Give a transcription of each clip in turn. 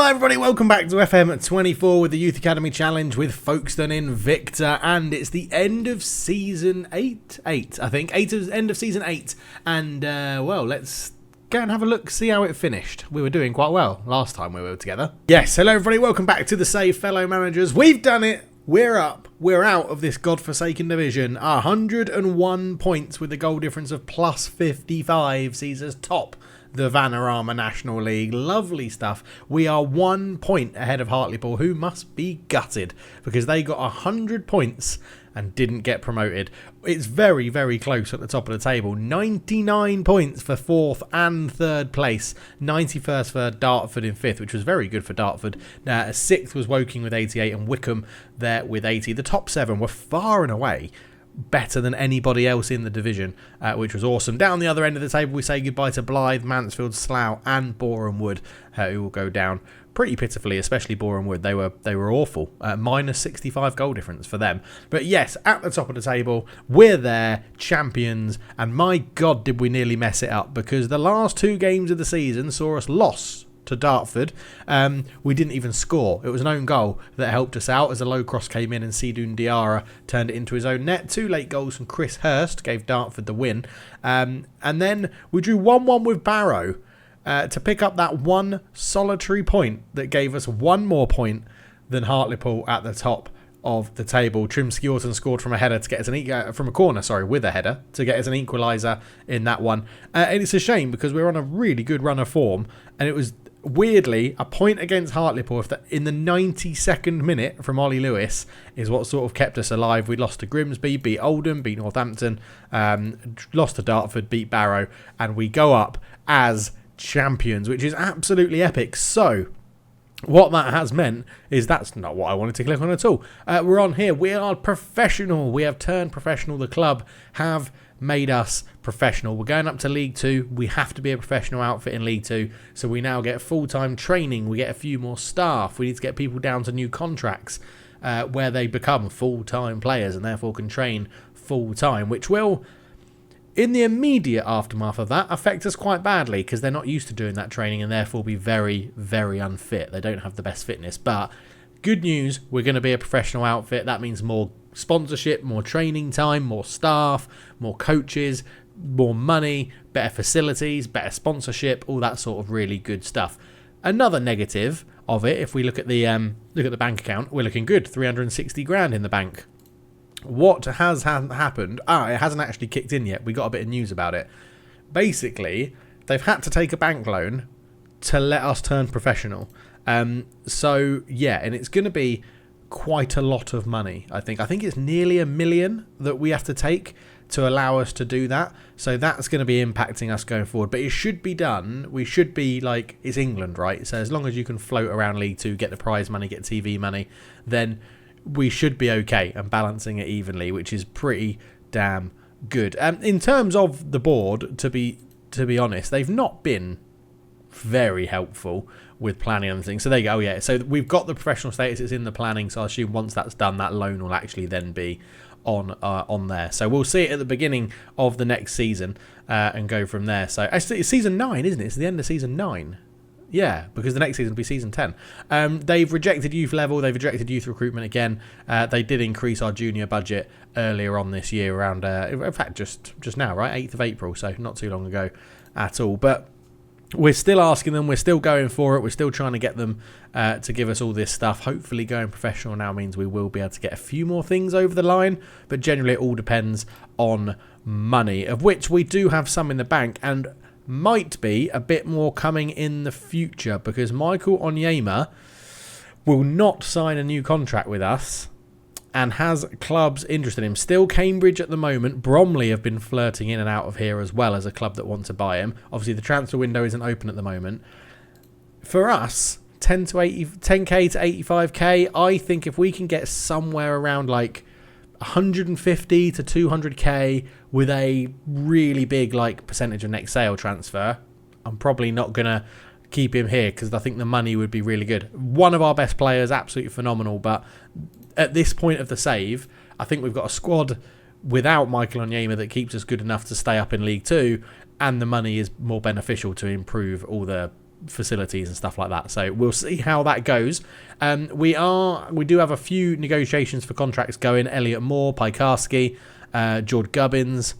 Hi everybody, welcome back to FM24 with the Youth Academy Challenge with Folkestone in Victor, and it's the end of season 8, I think, end of season 8, and well, let's go and have a look, see how it finished. We were doing quite well last time we were together. Yes, hello everybody, welcome back to the Save fellow managers. We've done it, we're up, we're out of this godforsaken division. 101 points with a goal difference of plus 55 sees us top the Vanarama National League. Lovely stuff. We are 1 point ahead of Hartlepool, who must be gutted because they got 100 points and didn't get promoted. It's very, very close at the top of the table. 99 points for 4th and 3rd place. 91st for Dartford in 5th, which was very good for Dartford. 6th was Woking with 88 and Wickham there with 80. The top 7 were far and away better than anybody else in the division, which was awesome. Down the other end of the table, we say goodbye to Blythe, Mansfield, Slough and Boreham Wood, who will go down pretty pitifully, especially Boreham Wood. They were awful. Minus 65 goal difference for them. But yes, at the top of the table, we're there, champions, and my God, did we nearly mess it up, because the last 2 games of the season saw us lost to Dartford. We didn't even score. It was an own goal that helped us out as a low cross came in and Sidun Diarra turned it into his own net. 2 late goals from Chris Hurst gave Dartford the win. And then we drew 1-1 with Barrow to pick up that one solitary point that gave us 1 more point than Hartlepool at the top of the table. Trim Skjorton scored from a header to get us from a corner, with a header to get us an equaliser in that one. And it's a shame because we're on a really good run of form, and it was weirdly a point against Hartlepool in the 92nd minute from Ollie Lewis is what sort of kept us alive. We lost to Grimsby, beat Oldham, beat Northampton, lost to Dartford, beat Barrow, and we go up as champions, which is absolutely epic. So what that has meant is that's not what I wanted to click on at all. We're on here. We are professional. We have turned professional. The club have made us professional. We're going up to League 2. We have to be a professional outfit in League 2. So we now get full-time training. We get a few more staff. We need to get people down to new contracts where they become full-time players and therefore can train full-time, which will, in the immediate aftermath of that, affect us quite badly because they're not used to doing that training and therefore be very, very unfit. They don't have the best fitness. But good news, we're going to be a professional outfit. That means more sponsorship, more training time, more staff, more coaches, more money, better facilities, better sponsorship, all that sort of really good stuff. Another negative of it, if we look at the bank account, we're looking good. 360 grand in the bank. What has happened? It hasn't actually kicked in yet. We got a bit of news about it. Basically, they've had to take a bank loan to let us turn professional. So yeah, and it's going to be quite a lot of money. I think it's nearly $1 million that we have to take to allow us to do that. So that's going to be impacting us going forward. But it should be done. We should be like, it's England, right? So as long as you can float around League 2, get the prize money, get TV money, then we should be okay and balancing it evenly, which is pretty damn good. In terms of the board, to be honest, they've not been very helpful with planning and things. So there you go. Oh, yeah. So we've got the professional status. It's in the planning. So I assume once that's done, that loan will actually then be on there. So we'll see it at the beginning of the next season and go from there. So actually, it's season 9, isn't it? It's the end of season 9. Yeah, because the next season will be season 10. They've rejected youth level. They've rejected youth recruitment again. They did increase our junior budget earlier on this year around, in fact, just now, right? 8th of April, so not too long ago at all. But we're still asking them. We're still going for it. We're still trying to get them to give us all this stuff. Hopefully going professional now means we will be able to get a few more things over the line. But generally it all depends on money, of which we do have some in the bank and might be a bit more coming in the future because Michael Onyema will not sign a new contract with us and has clubs interested in him. Still Cambridge at the moment. Bromley have been flirting in and out of here as well as a club that want to buy him. Obviously the transfer window isn't open at the moment. For us, 10k to 85k, I think if we can get somewhere around like 150 to 200k with a really big percentage of next sale transfer, I'm probably not going to keep him here because I think the money would be really good. One of our best players, absolutely phenomenal, but at this point of the save, I think we've got a squad without Michael Onyema that keeps us good enough to stay up in League 2, and the money is more beneficial to improve all the facilities and stuff like that. So we'll see how that goes. We do have a few negotiations for contracts going. Elliot Moore, Pikarski, George Gubbins,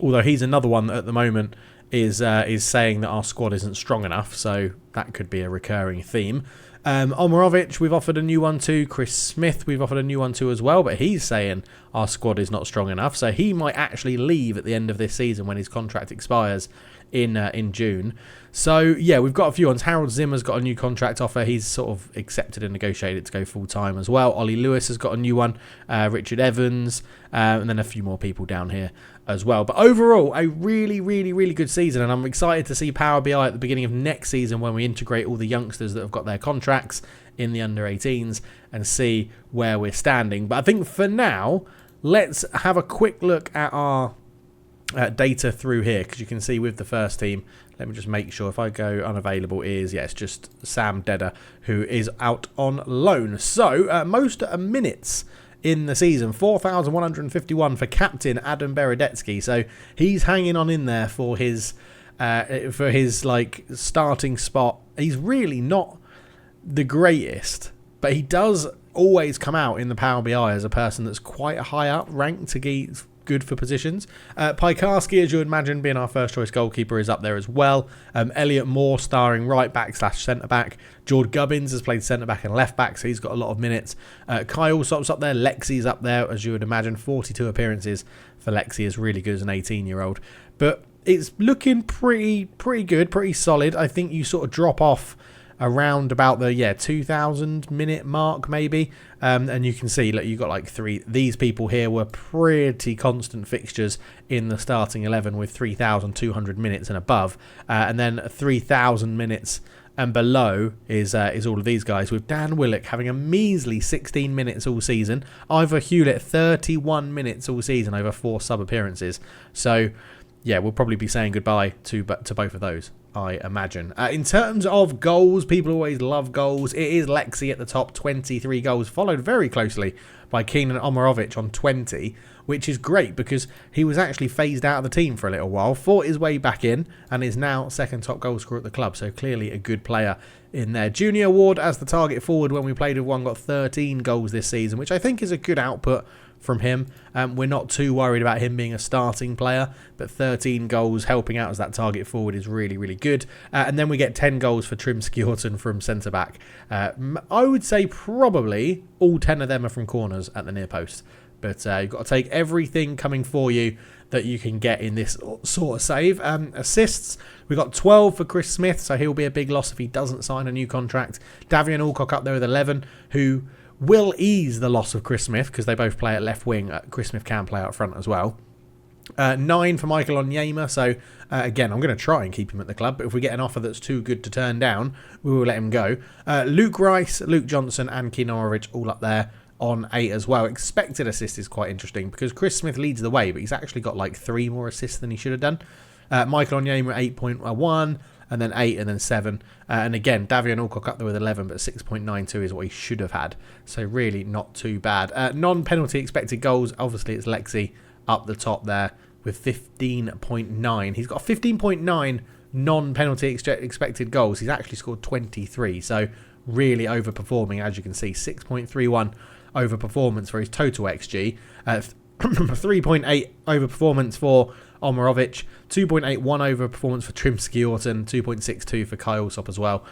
although he's another one that at the moment is saying that our squad isn't strong enough, so that could be a recurring theme. Omarovic, we've offered a new one to. Chris Smith, we've offered a new one to as well, but he's saying our squad is not strong enough, so he might actually leave at the end of this season when his contract expires in June. So yeah, we've got a few ones. Harold Zimmer's got a new contract offer. He's sort of accepted and negotiated to go full time as well. Ollie Lewis has got a new one. Richard Evans, and then a few more people down here as well. But overall, a really, really, really good season, and I'm excited to see Power BI at the beginning of next season when we integrate all the youngsters that have got their contracts in the under-18s and see where we're standing. But I think for now, let's have a quick look at our data through here, because you can see with the first team, let me just make sure if I go unavailable it's just Sam Dedder who is out on loan. So most minutes in the season, 4,151 for captain Adam Beredetsky. So he's hanging on in there for his like starting spot. He's really not the greatest, but he does always come out in the Power BI as a person that's quite high up ranked to get good for positions. Pikarski, as you would imagine, being our first choice goalkeeper, is up there as well. Elliot Moore starring right back / centre back. George Gubbins has played centre back and left back, so he's got a lot of minutes. Kai Allsop's up there. Lexi's up there, as you would imagine. 42 appearances for Lexi is really good as an 18-year-old. But it's looking pretty good, pretty solid. I think you sort of drop off around about the 2,000 minute mark maybe, and you can see, look, you've got like these people here were pretty constant fixtures in the starting 11 with 3,200 minutes and above, and then 3,000 minutes and below is all of these guys, with Dan Willock having a measly 16 minutes all season, Ivor Hewlett 31 minutes all season over 4 sub appearances. So yeah, we'll probably be saying goodbye to both of those, I imagine. In terms of goals, people always love goals. It is Lexi at the top, 23 goals, followed very closely by Keenan Omarovic on 20, which is great because he was actually phased out of the team for a little while, fought his way back in, and is now second top goal scorer at the club. So clearly a good player in there. Junior Ward as the target forward when we played with one, got 13 goals this season, which I think is a good output from him. We're not too worried about him being a starting player, but 13 goals helping out as that target forward is really, really good. And then we get 10 goals for Trim Skjorten from centre-back. I would say probably all 10 of them are from corners at the near post. But you've got to take everything coming for you that you can get in this sort of save. Assists, we got 12 for Chris Smith, so he'll be a big loss if he doesn't sign a new contract. Davian Alcock up there with 11, who will ease the loss of Chris Smith because they both play at left wing. Chris Smith can play out front as well. 9 for Michael Onyema. So again, I'm going to try and keep him at the club, but if we get an offer that's too good to turn down, we will let him go. Luke Rice, Luke Johnson and Keenan all up there on 8 as well. Expected assist is quite interesting because Chris Smith leads the way, but he's actually got like 3 more assists than he should have done. Michael Onyema 8.1, and then 8, and then 7. And again, Davian Alcock up there with 11, but 6.92 is what he should have had. So really not too bad. Non-penalty expected goals, obviously it's Lexi up the top there with 15.9. He's got 15.9 non-penalty expected goals. He's actually scored 23, so really overperforming, as you can see. 6.31 overperformance for his total XG. 3.8 overperformance for Omarovic, 2.81 overperformance for Trim Skjorten, 2.62 for Kai Allsop as well.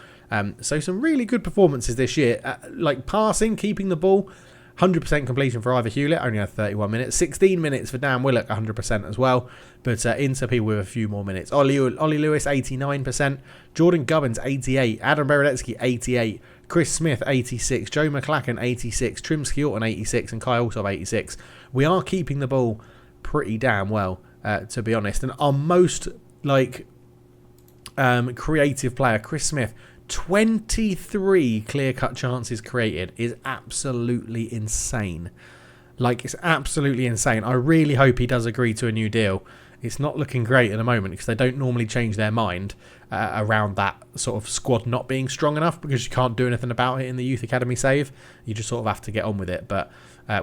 So some really good performances this year. Like passing, keeping the ball, 100% completion for Ivor Hewlett, only had 31 minutes. 16 minutes for Dan Willock, 100% as well. But into people with a few more minutes. Ollie Lewis, 89%. Jordan Gubbins, 88. Adam Beredetsky, 88. Chris Smith, 86. Joe McLachlan, 86. Trim Skjorten, 86. And Kai Allsop, 86. We are keeping the ball pretty damn well, to be honest. And our most creative player, Chris Smith, 23 clear-cut chances created is absolutely insane. It's absolutely insane. I really hope he does agree to a new deal. It's not looking great at the moment because they don't normally change their mind. around that sort of squad not being strong enough, because you can't do anything about it in the Youth Academy save. You just sort of have to get on with it, but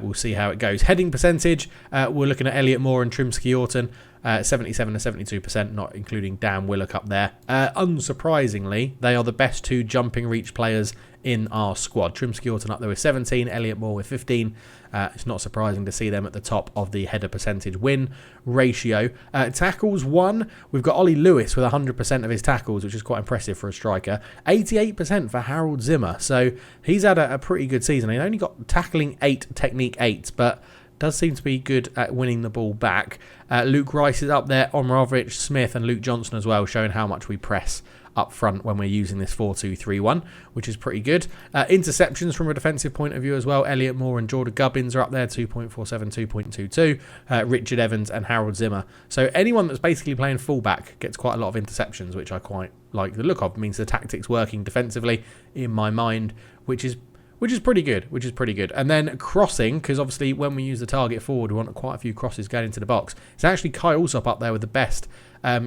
we'll see how it goes. Heading percentage, we're looking at Elliot Moore and Trimsky Orton, 77 to 72%, not including Dan Willock up there. Unsurprisingly, they are the best 2 jumping reach players in our squad. Trimsky Orton up there with 17, Elliot Moore with 15. It's not surprising to see them at the top of the header percentage win ratio. Tackles 1, we've got Ollie Lewis with 100% of his tackles, which is quite impressive for a striker. 88% for Harold Zimmer, so he's had a pretty good season. He only got tackling 8, technique 8, but does seem to be good at winning the ball back. Luke Rice is up there, Omrovich, Smith and Luke Johnson as well, showing how much we press up front when we're using this 4-2-3-1, which is pretty good. Interceptions from a defensive point of view as well. Elliot Moore and Jordan Gubbins are up there, 2.47, 2.22. Richard Evans and Harold Zimmer. So anyone that's basically playing fullback gets quite a lot of interceptions, which I quite like the look of. It means the tactics working defensively in my mind, which is pretty good. And then crossing, because obviously when we use the target forward, we want quite a few crosses going into the box. It's actually Kai Alsop up there with the best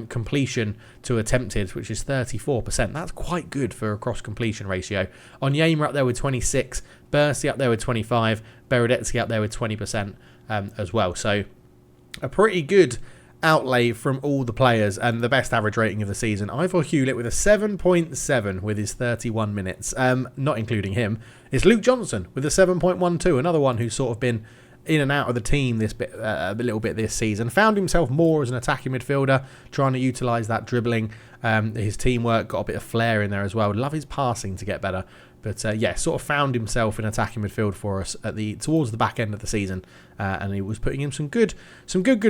completion to attempted, which is 34%. That's quite good for a cross completion ratio. Onyema up there with 26, Bursey up there with 25, Beredetsky up there with 20% as well. So a pretty good outlay from all the players, and the best average rating of the season, Ivor Hewlett with a 7.7 with his 31 minutes, not including him. It's Luke Johnson with a 7.12, another one who's sort of been in and out of the team this bit, a little bit this season. Found himself more as an attacking midfielder, trying to utilise that dribbling. His teamwork, got a bit of flair in there as well. Love his passing to get better. But sort of found himself in attacking midfield for us towards the back end of the season, and he was putting in some good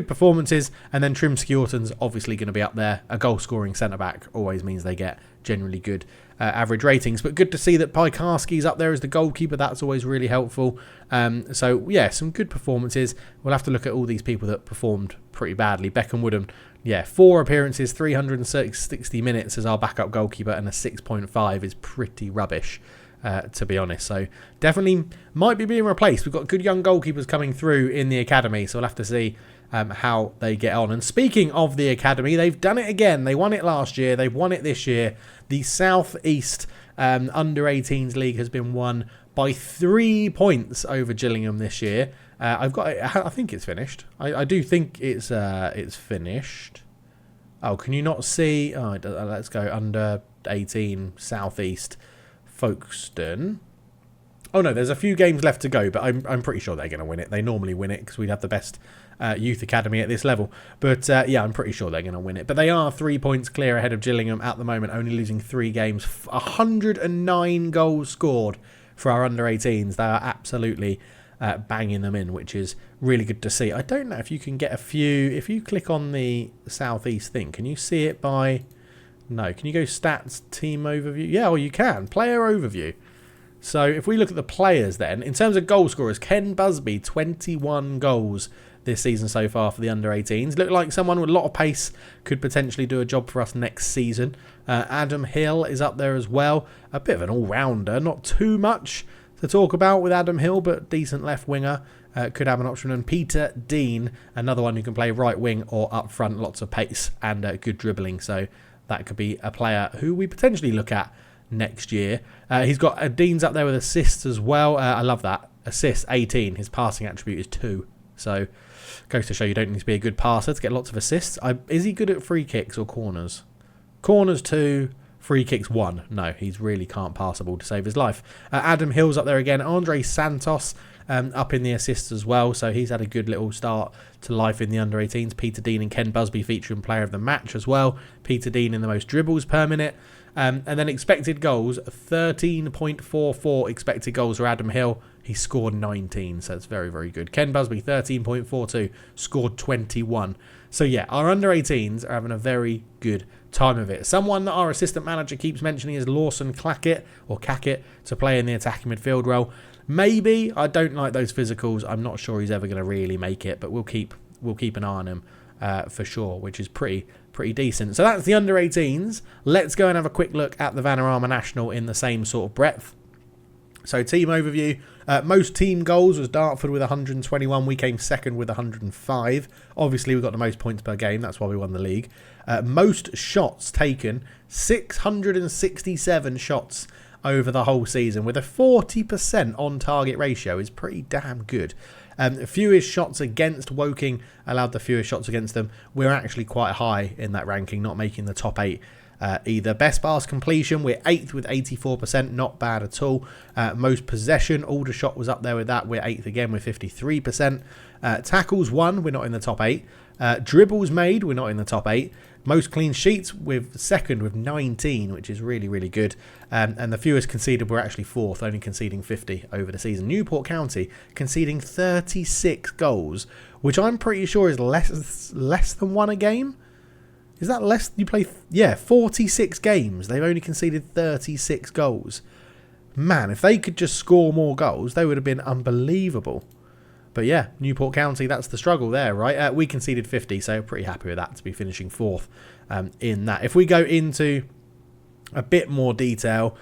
performances. And then Trimsky Orton's obviously going to be up there. A goal scoring centre back always means they get generally good average ratings. But good to see that Piekarski's up there as the goalkeeper. That's always really helpful. Some good performances. We'll have to look at all these people that performed pretty badly. Beckham Woodham, 4 appearances, 360 minutes as our backup goalkeeper, and a 6.5 is pretty rubbish, to be honest. So definitely might be being replaced. We've got good young goalkeepers coming through in the academy, so we'll have to see how they get on. And speaking of the academy, they've done it again. They won it last year. They've won it this year. The South East Under-18s League has been won by 3 points over Gillingham this year. I think it's finished. I do think it's finished. Oh, can you not see? Oh, let's go Under-18 South East Folkestone. Oh no, there's a few games left to go, but I'm pretty sure they're going to win it. They normally win it because we have the best youth academy at this level. But I'm pretty sure they're going to win it. But they are 3 points clear ahead of Gillingham at the moment, only losing 3 games. 109 goals scored for our under-18s. They are absolutely banging them in, which is really good to see. I don't know if you can get a few. If you click on the Southeast thing, can you see it by... No, can you go stats, team overview? Yeah, well, you can. Player overview. So if we look at the players then, in terms of goal scorers, Ken Busby, 21 goals this season so far for the under-18s. Look like someone with a lot of pace, could potentially do a job for us next season. Adam Hill is up there as well. A bit of an all-rounder, not too much to talk about with Adam Hill, but decent left winger. Could have an option. And Peter Dean, another one who can play right wing or up front, lots of pace and good dribbling. So that could be a player who we potentially look at next year. He's got Dean's up there with assists as well. I love that. Assists 18. His passing attribute is 2. So goes to show you don't need to be a good passer to get lots of assists. Is he good at free kicks or corners? Corners 2, free kicks 1. No, he's really can't pass a ball to save his life. Adam Hill's up there again. Andre Santos up in the assists as well. So he's had a good little start to life in the under-18s. Peter Dean and Ken Busby featuring player of the match as well. Peter Dean in the most dribbles per minute. And then expected goals, 13.44 expected goals for Adam Hill. He scored 19, so it's very, very good. Ken Busby, 13.42, scored 21. So yeah, our under-18s are having a very good time of it. Someone that our assistant manager keeps mentioning is Lawson Clackett, or Cackett, to play in the attacking midfield role. Maybe. I don't like those physicals. I'm not sure he's ever going to really make it, but we'll keep an eye on him for sure, which is pretty decent. So that's the under-18s. Let's go and have a quick look at the Vanarama National in the same sort of breadth. So team overview, most team goals was Dartford with 121. We came second with 105. Obviously, we got the most points per game. That's why we won the league. Most shots taken, 667 shots over the whole season with a 40% on target ratio is pretty damn good. Fewest shots against, Woking allowed the fewest shots against them. We're actually quite high in that ranking, not making the top 8 either. Best pass completion, we're 8th with 84%, not bad at all. Most possession, Aldershot was up there with that. We're 8th again with 53%. Tackles won, we're not in the top 8. Dribbles made, we're not in the top 8. Most clean sheets, with second with 19, which is really, really good. And the fewest conceded, we're actually 4th, only conceding 50 over the season. Newport County conceding 36 goals, which I'm pretty sure is less than one a game. Is that less? You play, 46 games. They've only conceded 36 goals. Man, if they could just score more goals, they would have been unbelievable. But yeah, Newport County, that's the struggle there, right? We conceded 50, so pretty happy with that to be finishing 4th in that. If we go into a bit more detail,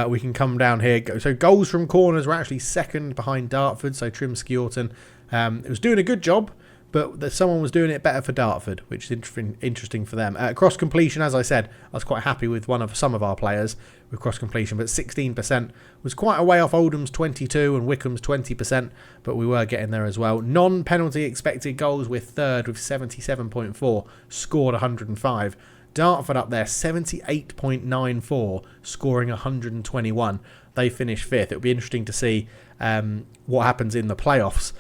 we can come down here. So goals from corners were actually second behind Dartford, so Trim Skjorten. It was doing a good job, but someone was doing it better for Dartford, which is interesting for them. Cross completion, as I said, I was quite happy with some of our players with cross completion, but 16% was quite a way off Oldham's 22 and Wickham's 20%, but we were getting there as well. Non-penalty expected goals, we're 3rd with 77.4, scored 105. Dartford up there, 78.94, scoring 121. They finished 5th. It'll be interesting to see what happens in the playoffs,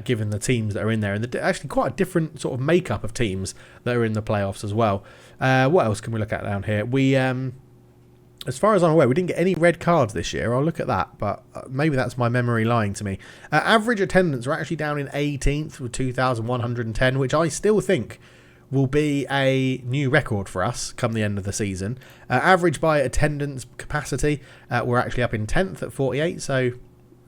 given the teams that are in there. And actually quite a different sort of makeup of teams that are in the playoffs as well. What else can we look at down here? We, as far as I'm aware, we didn't get any red cards this year. I'll look at that, but maybe that's my memory lying to me. Average attendance are actually down in 18th with 2,110, which I still think will be a new record for us come the end of the season. Average by attendance capacity, we're actually up in 10th at 48, so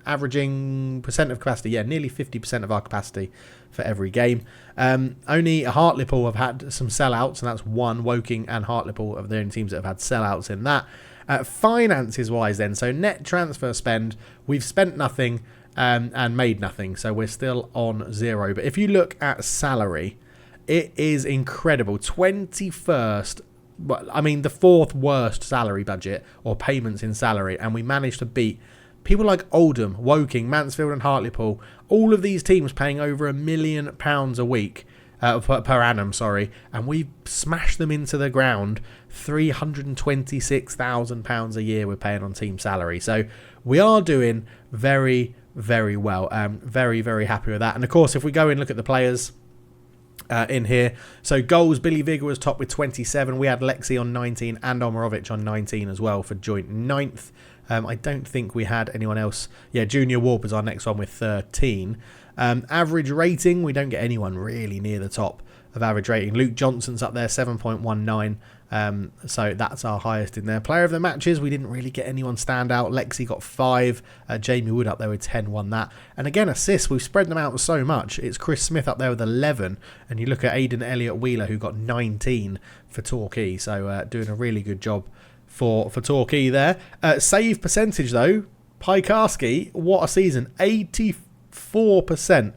averaging percent of capacity, nearly 50% of our capacity for every game. Only Hartlepool have had some sellouts, and that's one. Woking and Hartlepool are the only teams that have had sellouts in that. Finances wise then, so net transfer spend, we've spent nothing and made nothing, so we're still on 0. But if you look at salary, it is incredible. 21st, I mean the 4th worst salary budget or payments in salary, and we managed to beat people like Oldham, Woking, Mansfield and Hartlepool. All of these teams paying over £1 million a week, per annum, and we smashed them into the ground. £326,000 a year we're paying on team salary. So we are doing very, very well. Very, very happy with that. And of course, if we go and look at the players in here, so goals, Billy Vigor was top with 27. We had Lexi on 19 and Omarovic on 19 as well for joint 9th. I don't think we had anyone else. Junior Warp is our next one with 13. Average rating, we don't get anyone really near the top of average rating. Luke Johnson's up there, 7.19. So that's our highest in there. Player of the matches, we didn't really get anyone stand out. Lexi got 5. Jamie Wood up there with 10, won that. And again, assists, we've spread them out so much. It's Chris Smith up there with 11. And you look at Aidan Elliott Wheeler, who got 19 for Torquay. So doing a really good job for Torquay there. Save percentage though, Piekarski, what a season. 84%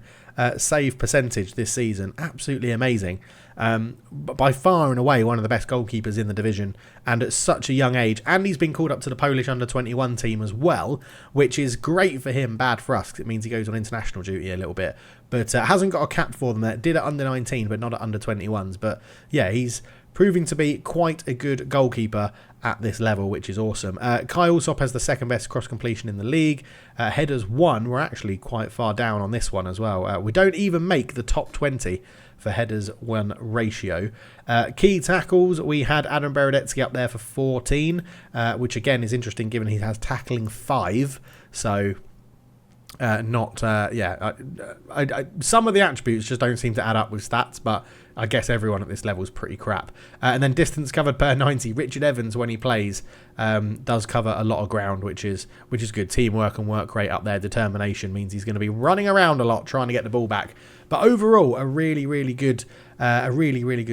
save percentage this season. Absolutely amazing. By far and away one of the best goalkeepers in the division, and at such a young age. And he's been called up to the Polish under-21 team as well, which is great for him, bad for us, because it means he goes on international duty a little bit. But hasn't got a cap for them there. Did at under-19, but not at under-21s. But yeah, he's proving to be quite a good goalkeeper at this level, which is awesome. Kai Alsop has the second best cross completion in the league. Headers 1, we're actually quite far down on this one as well. We don't even make the top 20 for headers 1 ratio. Key tackles, we had Adam Beredetsky up there for 14, which again is interesting given he has tackling 5. So some of the attributes just don't seem to add up with stats, but I guess everyone at this level is pretty crap. And then distance covered per 90. Richard Evans, when he plays, does cover a lot of ground, which is good. Teamwork and work rate up there. Determination means he's going to be running around a lot trying to get the ball back. But overall, a really, really good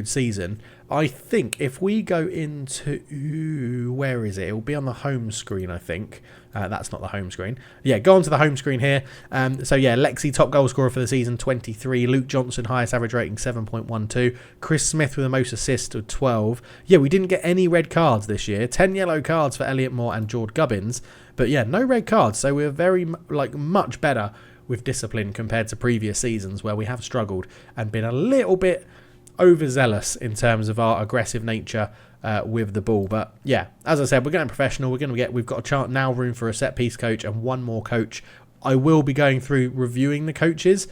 season. I think if we go into, where is it? It will be on the home screen, I think. That's not the home screen. Yeah, go on to the home screen here. Lexi, top goal scorer for the season, 23. Luke Johnson, highest average rating, 7.12. Chris Smith with the most assists of 12. Yeah, we didn't get any red cards this year. 10 yellow cards for Elliot Moore and George Gubbins. But yeah, no red cards. So we're very, much better with discipline compared to previous seasons where we have struggled and been a little bit overzealous in terms of our aggressive nature with the ball. But yeah, as I said, we're getting professional. We've got a chance now, room for a set piece coach and one more coach. I will be going through reviewing the coaches.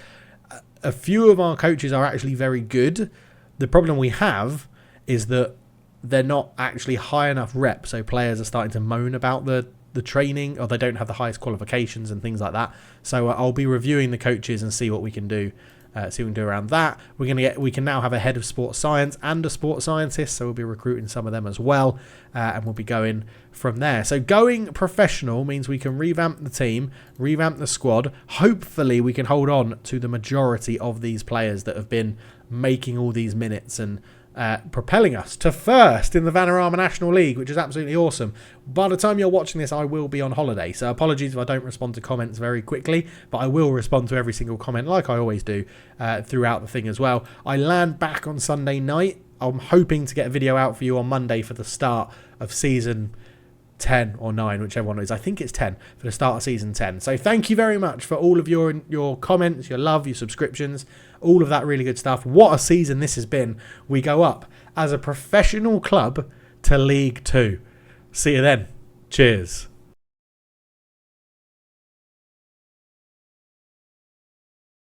A few of our coaches are actually very good. The problem we have is that they're not actually high enough rep, so players are starting to moan about the training, or they don't have the highest qualifications and things like that. So I'll be reviewing the coaches and see what we can do. See what we can do around that. We can now have a head of sports science and a sports scientist, so we'll be recruiting some of them as well, and we'll be going from there. So going professional means we can revamp the team, revamp the squad. Hopefully we can hold on to the majority of these players that have been making all these minutes and propelling us to first in the Vanarama National League, which is absolutely awesome. By the time you're watching this, I will be on holiday, so apologies if I don't respond to comments very quickly, but I will respond to every single comment like I always do throughout the thing as well. I land back on Sunday night. I'm hoping to get a video out for you on Monday for the start of season 10 or 9, whichever one it is. I think it's 10 for the start of season 10. So thank you very much for all of your comments, your love, your subscriptions, all of that really good stuff. What a season this has been. We go up as a professional club to League 2. See you then. Cheers.